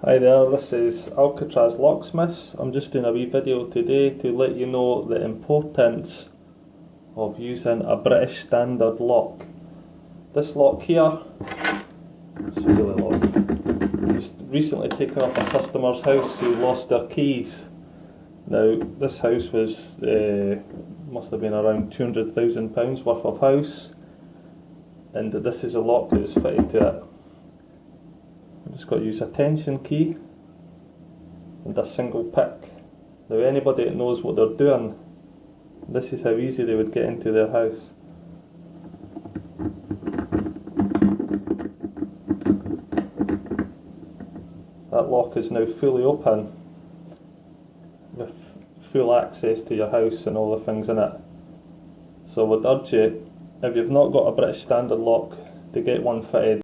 Hi there, this is Alcatraz Locksmiths. I'm just doing a wee video today to let you know the importance of using a British standard lock. This lock here, it's really locked. Just recently taken off a customer's house who lost their keys. Now this house was, must have been around £200,000 worth of house, and this is a lock that is fitted to it. I've just got to use a tension key and a single pick. Now anybody that knows what they're doing, this is how easy they would get into their house. That lock is now fully open with full access to your house and all the things in it. So I would urge you, if you've not got a British standard lock, to get one fitted.